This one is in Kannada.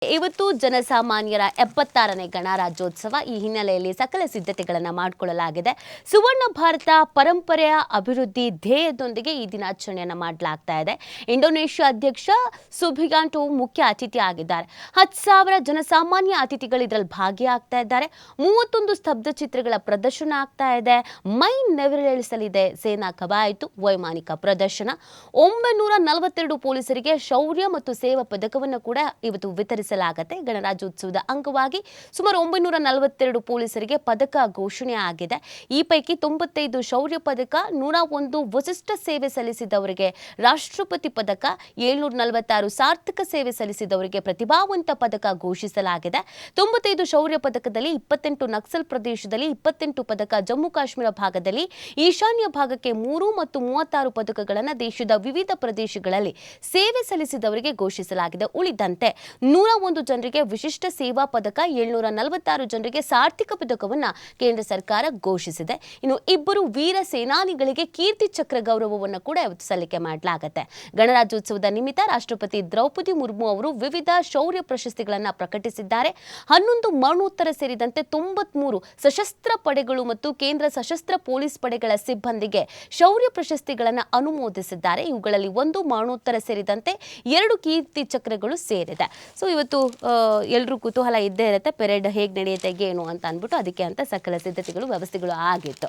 ಇವತ್ತು ಜನಸಾಮಾನ್ಯರ 76ನೇ ಗಣರಾಜ್ಯೋತ್ಸವ. ಈ ಹಿನ್ನೆಲೆಯಲ್ಲಿ ಸಕಲ ಸಿದ್ಧತೆಗಳನ್ನು ಮಾಡಿಕೊಳ್ಳಲಾಗಿದೆ. ಸುವರ್ಣ ಭಾರತ ಪರಂಪರೆಯ ಅಭಿವೃದ್ಧಿ ಧ್ಯೇಯದೊಂದಿಗೆ ಈ ದಿನಾಚರಣೆಯನ್ನು ಮಾಡಲಾಗ್ತಾ ಇದೆ. ಇಂಡೋನೇಷ್ಯಾ ಅಧ್ಯಕ್ಷ ಸುಬಿಯಾಂಟೋ ಮುಖ್ಯ ಅತಿಥಿ ಆಗಿದ್ದಾರೆ. 10,000 ಜನಸಾಮಾನ್ಯ ಅತಿಥಿಗಳು ಇದರಲ್ಲಿ ಭಾಗಿಯಾಗ್ತಾ ಇದ್ದಾರೆ. 31 ಸ್ತಬ್ಧ ಚಿತ್ರಗಳ ಪ್ರದರ್ಶನ ಆಗ್ತಾ ಇದೆ. ಮೈ ನೆವರೇಳಿಸಲಿದೆ ಸೇನಾ ಕವಾಯತು, ವೈಮಾನಿಕ ಪ್ರದರ್ಶನ. 942 ಪೊಲೀಸರಿಗೆ ಶೌರ್ಯ ಮತ್ತು ಸೇವಾ ಪದಕವನ್ನು ಕೂಡ ಇವತ್ತು ವಿತರಿಸಲಾಗುತ್ತೆ. ಗಣರಾಜ್ಯೋತ್ಸವದ ಅಂಗವಾಗಿ ಸುಮಾರು 942 ಪೊಲೀಸರಿಗೆ ಪದಕ ಘೋಷಣೆ ಆಗಿದೆ. ಈ ಪೈಕಿ 95 ಶೌರ್ಯ ಪದಕ, 101 ವಿಶಿಷ್ಟ ಸೇವೆ ಸಲ್ಲಿಸಿದವರಿಗೆ ರಾಷ್ಟ್ರಪತಿ ಪದಕ, 746 ಸಾರ್ಥಕ ಸೇವೆ ಸಲ್ಲಿಸಿದವರಿಗೆ ಪ್ರತಿಭಾವಂತ ಪದಕ ಘೋಷಿಸಲಾಗಿದೆ. 95 ಶೌರ್ಯ ಪದಕದಲ್ಲಿ 28 ನಕ್ಸಲ್ ಪ್ರದೇಶದಲ್ಲಿ, 28 ಪದಕ ಜಮ್ಮು ಕಾಶ್ಮೀರ ಭಾಗದಲ್ಲಿ, ಈಶಾನ್ಯ ಭಾಗಕ್ಕೆ 3 ಮತ್ತು 36 ಪದಕಗಳನ್ನು ದೇಶದ ವಿವಿಧ ಪ್ರದೇಶಗಳಲ್ಲಿ ಸೇವೆ ಸಲ್ಲಿಸಿದವರಿಗೆ ಘೋಷಿಸಲಾಗಿದೆ. ಉಳಿದಂತೆ 101 ಜನರಿಗೆ ವಿಶಿಷ್ಟ ಸೇವಾ ಪದಕ, 746 ಜನರಿಗೆ ಸಾರ್ಥಕ ಪದಕವನ್ನು ಕೇಂದ್ರ ಸರ್ಕಾರ ಘೋಷಿಸಿದೆ. ಇನ್ನು 2 ವೀರ ಸೇನಾನಿಗಳಿಗೆ ಕೀರ್ತಿ ಚಕ್ರ ಗೌರವವನ್ನು ಕೂಡ ಇವತ್ತು ಸಲ್ಲಿಕೆ ಮಾಡಲಾಗುತ್ತೆ. ಗಣರಾಜ್ಯೋತ್ಸವದ ನಿಮಿತ್ತ ರಾಷ್ಟ್ರಪತಿ ದ್ರೌಪದಿ ಮುರ್ಮು ಅವರು ವಿವಿಧ ಶೌರ್ಯ ಪ್ರಶಸ್ತಿಗಳನ್ನು ಪ್ರಕಟಿಸಿದ್ದಾರೆ. 11 ಮರಣೋತ್ತರ ಸೇರಿದಂತೆ 93 ಸಶಸ್ತ್ರ ಪಡೆಗಳು ಮತ್ತು ಕೇಂದ್ರ ಸಶಸ್ತ್ರ ಪೊಲೀಸ್ ಪಡೆಗಳ ಸಿಬ್ಬಂದಿಗೆ ಶೌರ್ಯ ಪ್ರಶಸ್ತಿಗಳನ್ನು ಅನುಮೋದಿಸಿದ್ದಾರೆ. ಇವುಗಳಲ್ಲಿ 1 ಮರಣೋತ್ತರ ಸೇರಿದಂತೆ 2 ಕೀರ್ತಿ ಚಕ್ರಗಳು ಸೇರಿದೆ. ಸೊ ಇವತ್ತು ಎಲ್ಲರೂ ಕುತೂಹಲ ಇದ್ದೇ ಇರುತ್ತೆ, ಪೆರೇಡ್ ಹೇಗೆ ನಡೆಯುತ್ತೆ ಏನು ಅಂತ ಅಂದ್ಬಿಟ್ಟು ಅದಕ್ಕೆ ಅಂತ ಸಕಲ ಸಿದ್ಧತೆಗಳು ವ್ಯವಸ್ಥೆಗಳು ಆಗಿತ್ತು.